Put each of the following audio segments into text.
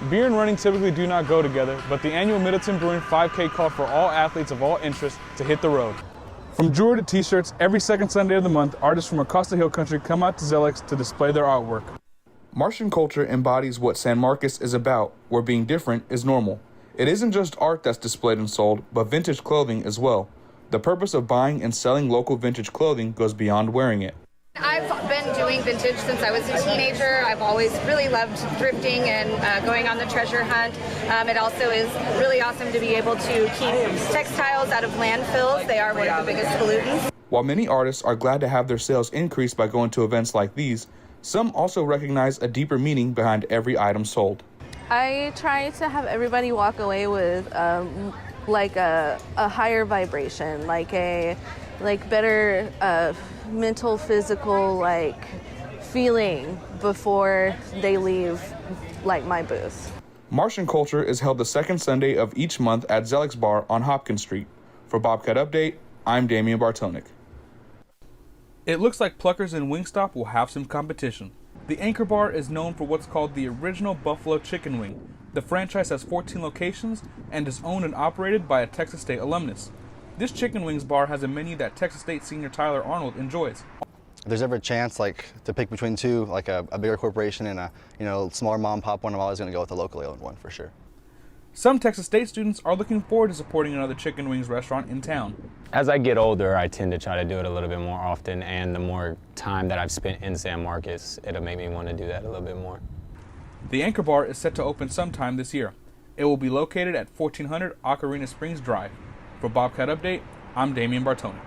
Beer and running typically do not go together, but the annual Middleton Brewing 5K called for all athletes of all interests to hit the road. From jewelry to t-shirts, every second Sunday of the month, artists from across the hill country come out to Zelix to display their artwork. Martian culture embodies what San Marcos is about, where being different is normal. It isn't just art that's displayed and sold, but vintage clothing as well. The purpose of buying and selling local vintage clothing goes beyond wearing it. I've been doing vintage since I was a teenager. I've always really loved thrifting and going on the treasure hunt. It also is really awesome to be able to keep textiles out of landfills. They are one of the biggest pollutants. While many artists are glad to have their sales increase by going to events like these, some also recognize a deeper meaning behind every item sold. I try to have everybody walk away with like a higher vibration, like better mental, physical feeling before they leave my booth. Martian Culture is held the second Sunday of each month at Zelix Bar on Hopkins Street. For Bobcat Update, I'm Damien Bartonek. It looks like Pluckers and Wingstop will have some competition. The Anchor Bar is known for what's called the original Buffalo Chicken Wing. The franchise has 14 locations and is owned and operated by a Texas State alumnus. This Chicken Wings bar has a menu that Texas State senior Tyler Arnold enjoys. If there's ever a chance to pick between two, a bigger corporation and a smaller mom and pop one, I'm always going to go with the locally owned one for sure. Some Texas State students are looking forward to supporting another Chicken Wings restaurant in town. As I get older, I tend to try to do it a little bit more often, and the more time that I've spent in San Marcos, it'll make me want to do that a little bit more. The Anchor Bar is set to open sometime this year. It will be located at 1400 Ocarina Springs Drive. For Bobcat Update, I'm Damien Bartonek.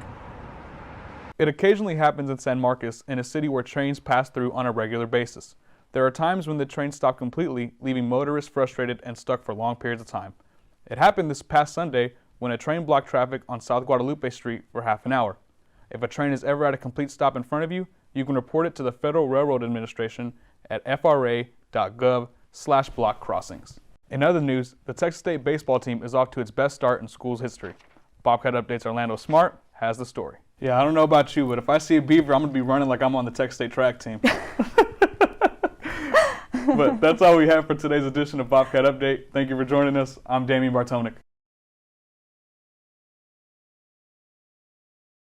It occasionally happens in San Marcos, in a city where trains pass through on a regular basis. There are times when the trains stop completely, leaving motorists frustrated and stuck for long periods of time. It happened this past Sunday when a train blocked traffic on South Guadalupe Street for half an hour. If a train is ever at a complete stop in front of you, you can report it to the Federal Railroad Administration at fra.gov/block crossings. In other news, the Texas State baseball team is off to its best start in school's history. Bobcat Update's Orlando Smart has the story. Yeah, I don't know about you, but if I see a beaver, I'm going to be running like I'm on the Texas State track team. But that's all we have for today's edition of Bobcat Update. Thank you for joining us. I'm Damien Bartonek.